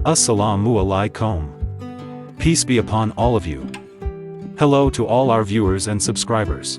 Assalamu alaikum. Peace be upon all of you. Hello to all our viewers and subscribers.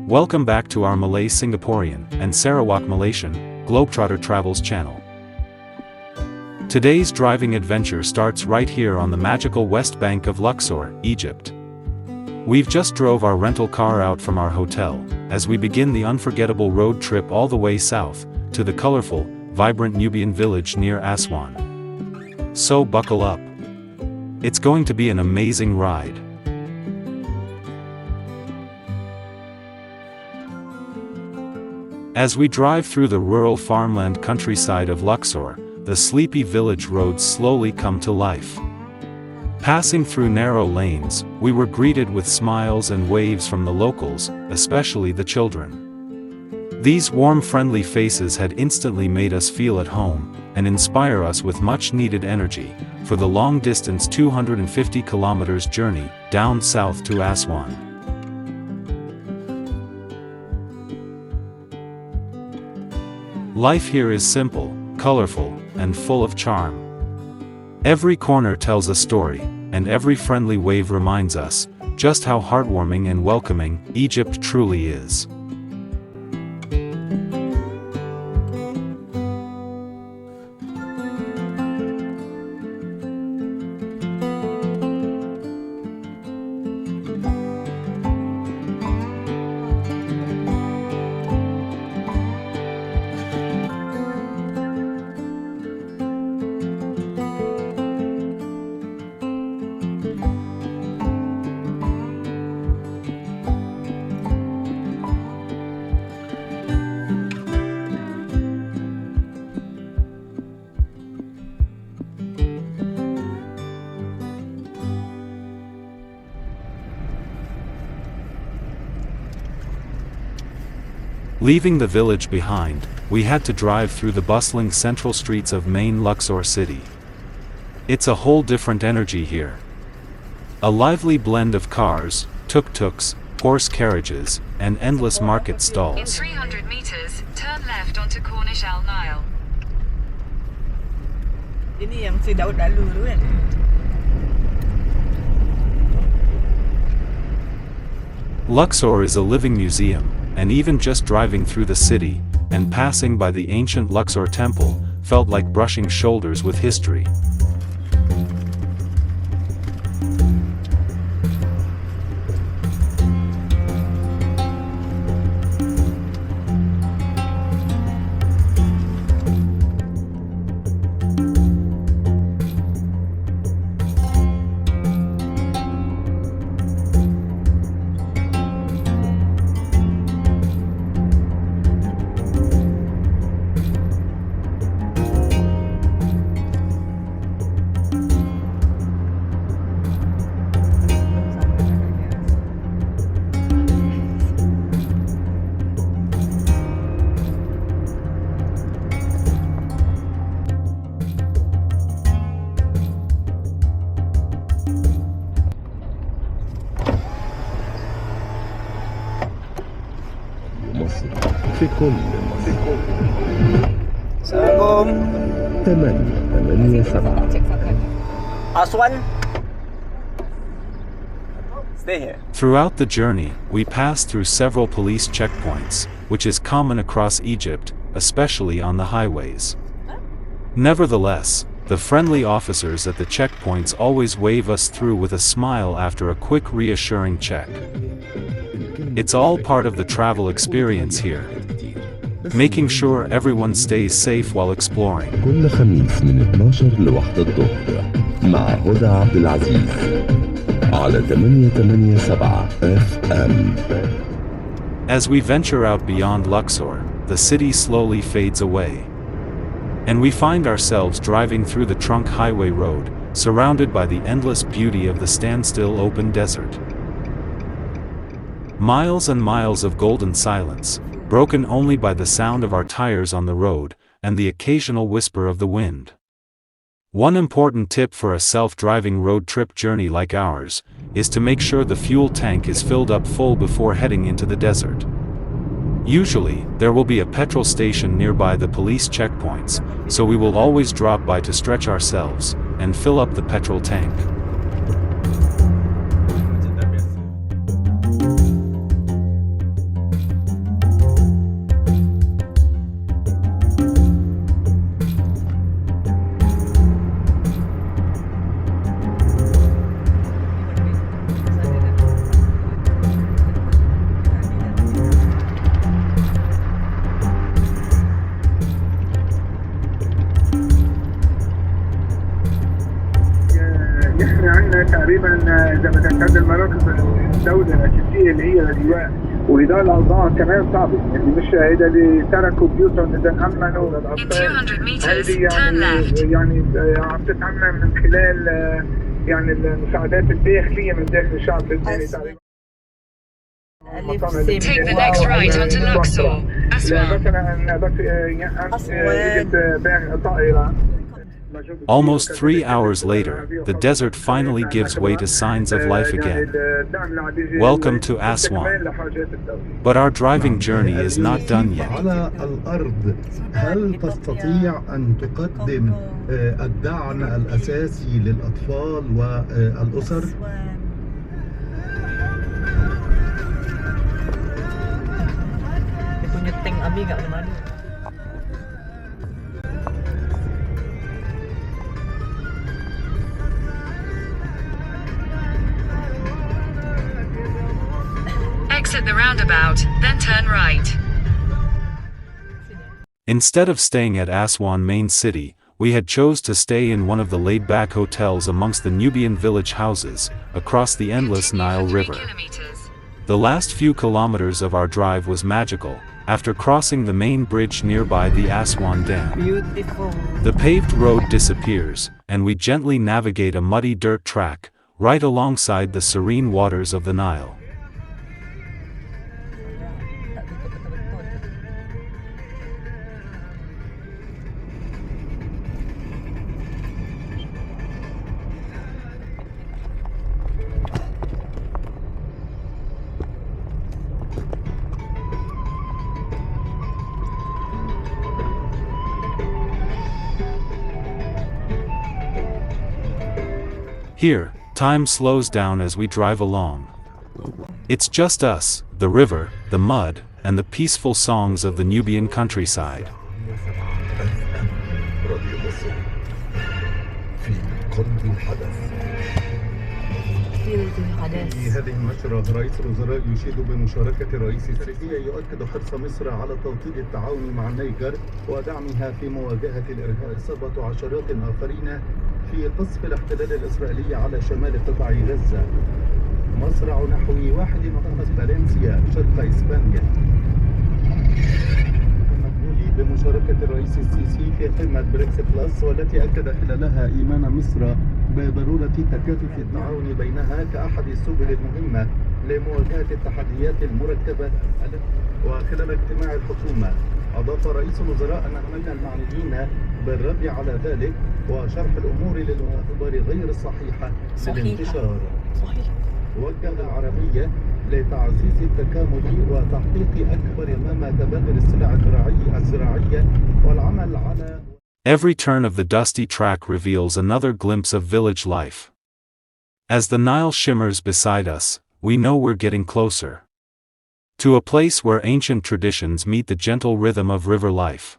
Welcome back to our Malay Singaporean and Sarawak Malaysian Globetrotter Travels channel. Today's driving adventure starts right here on the magical west bank of Luxor, Egypt. We've just drove our rental car out from our hotel, as we begin the unforgettable road trip all the way south, to the colourful, vibrant Nubian village near Aswan. So buckle up. It's going to be an amazing ride. As we drive through the rural farmland countryside of Luxor, the sleepy village roads slowly come to life. Passing through narrow lanes, we were greeted with smiles and waves from the locals, especially the children. These warm, friendly faces had instantly made us feel at home, and inspire us with much-needed energy, for the long-distance 250 kilometers journey, down south to Aswan. Life here is simple, colorful, and full of charm. Every corner tells a story, and every friendly wave reminds us, just how heartwarming and welcoming Egypt truly is. Leaving the village behind, we had to drive through the bustling central streets of main Luxor city. It's a whole different energy here. A lively blend of cars, tuk-tuks, horse carriages, and endless market stalls. In 300 meters, turn left onto Cornish Al Nile. Ini yang si Daud lalu tu kan. Luxor is a living museum, and even just driving through the city, and passing by the ancient Luxor temple, felt like brushing shoulders with history. في كل مصر. Assalamualaikum. 887 Aswan. Stay here. Throughout the journey, we passed through several police checkpoints, which is common across Egypt, especially on the highways. Nevertheless, the friendly officers at the checkpoints always wave us through with a smile after a quick reassuring check. It's all part of the travel experience here, making sure everyone stays safe while exploring. كل خميس من 12 لواحدة الظهر مع هدى عبد العزيز على 887 FM. As we venture out beyond Luxor, the city slowly fades away. And we find ourselves driving through the trunk highway road, surrounded by the endless beauty of the standstill open desert. Miles and miles of golden silence, broken only by the sound of our tires on the road, and the occasional whisper of the wind. One important tip for a self-driving road trip journey like ours, is to make sure the fuel tank is filled up full before heading into the desert. Usually, there will be a petrol station nearby the police checkpoints, so we will always drop by to stretch ourselves and fill up the petrol tank. تقريبا اذا بدك تعد المراكز الدوله الاساسيه اللي هي اللواء وهدول الاوضاع كمان صعبه يعني مش هيدا اللي تركوا بيوتهم اذا امنوا للاطفال هيدي يعني عم تتعمل من خلال يعني المساعدات الداخليه من داخل الشعب اللبناني تقريبا. Take the next right onto Luxor, Aswan. مثلا بس اجت طائره. Almost 3 hours later, the desert finally gives way to signs of life again. Welcome to Aswan. But our driving journey is not done yet. على الأرض هل تستطيع أن تقدم الدعم الأساسي للأطفال والأسر؟ Exit the roundabout, then turn right. Instead of staying at Aswan main city, we had chose to stay in one of the laid-back hotels amongst the Nubian village houses, across the endless Nile River. The last few kilometers of our drive was magical, after crossing the main bridge nearby the Aswan Dam. Beautiful. The paved road disappears, and we gently navigate a muddy dirt track, right alongside the serene waters of the Nile. Here, time slows down as we drive along. It's just us, the river, the mud, and the peaceful songs of the Nubian countryside. في هذه النشرة رئيس الوزراء يشيد بمشاركة الرئيس السيسي يؤكد حرص مصر على توطيد التعاون مع النيجر ودعمها في مواجهة الإرهاب. إصابة عشرات آخرين في قصف الاحتلال الإسرائيلي على شمال قطاع غزة. مصرع نحو 1.5 فالنسيا شرق إسبانيا. بمشاركة الرئيس السيسي في قمة بريكس بلس والتي أكد خلالها إيمان مصر بضرورة تكاتف التعاون بينها كأحد السبل المهمة لمواجهة التحديات المركبة. وخلال اجتماع الحكومة أضاف رئيس الوزراء أن من المعنيين بالرد على ذلك وشرح الأمور للأخبار غير الصحيحة للانتشار. وجه العربية لتعزيز التكامل وتحقيق أكبر ما تبادل السلع الزراعية والعمل على. Every turn of the dusty track reveals another glimpse of village life. As the Nile shimmers beside us, we know we're getting closer to a place where ancient traditions meet the gentle rhythm of river life.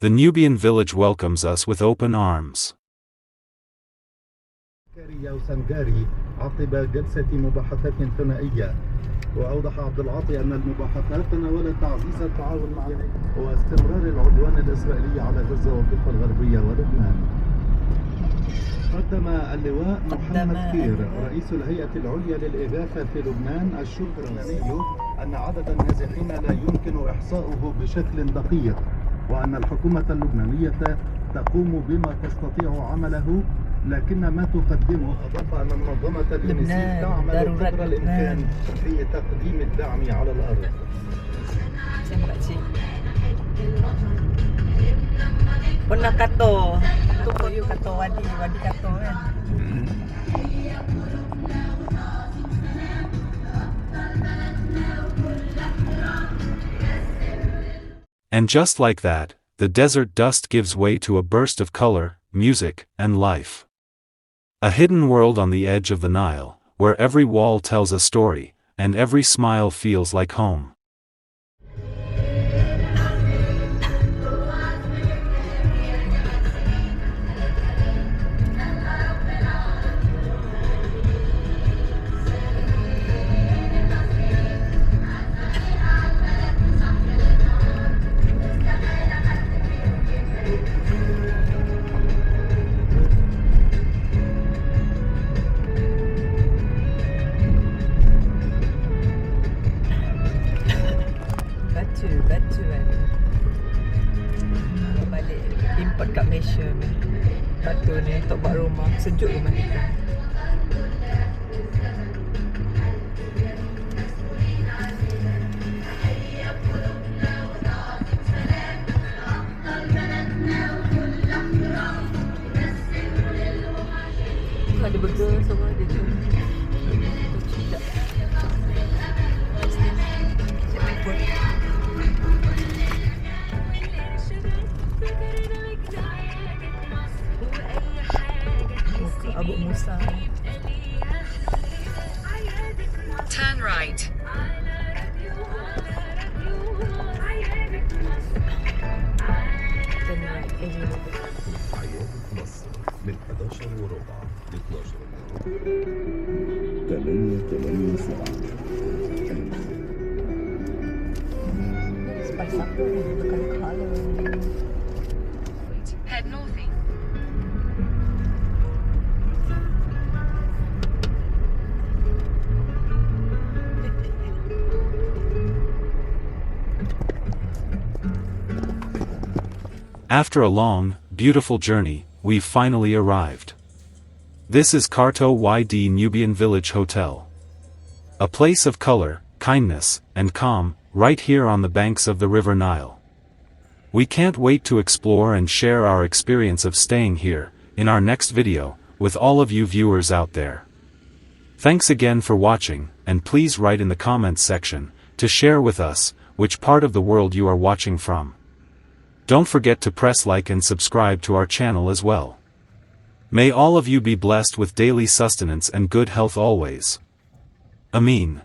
The Nubian village welcomes us with open arms. وسنجاري عقب جلسة مباحثات ثنائية. وأوضح عبد العاطي أن المباحثات تناولت تعزيز التعاون مع واستمرار العدوان الإسرائيلي على غزة والضفة الغربية ولبنان. قدم اللواء محمد كير رئيس الهيئة العليا للإغاثة في لبنان الشكر أن عدد النازحين لا يمكن إحصاؤه بشكل دقيق وأن الحكومة اللبنانية تقوم بما تستطيع عمله لكن ما تقدمه. أضاف أن منظمة اليونسيف تعمل قدر الإمكان في تقديم الدعم على الأرض. Pernah Kato, tuh yuk Kato Wadi Kato kan. And just like that, the desert dust gives way to a burst of color, music, and life. A hidden world on the edge of the Nile, where every wall tells a story, and every smile feels like home. Batu kan. Kalau balik import kat Malaysia ni, batu ni untuk buat rumah, sejuk rumah kita. Ada burger semua dia tu. Tidak. Abu Musa. Turn right. من 11 وربع ل 12 Spice apa ni? Colour. Head northeast. After a long, beautiful journey, we've finally arrived. This is Karto YD Nubian Village Hotel. A place of color, kindness, and calm, right here on the banks of the River Nile. We can't wait to explore and share our experience of staying here, in our next video, with all of you viewers out there. Thanks again for watching, and please write in the comments section, to share with us, which part of the world you are watching from. Don't forget to press like and subscribe to our channel as well. May all of you be blessed with daily sustenance and good health always. Amin.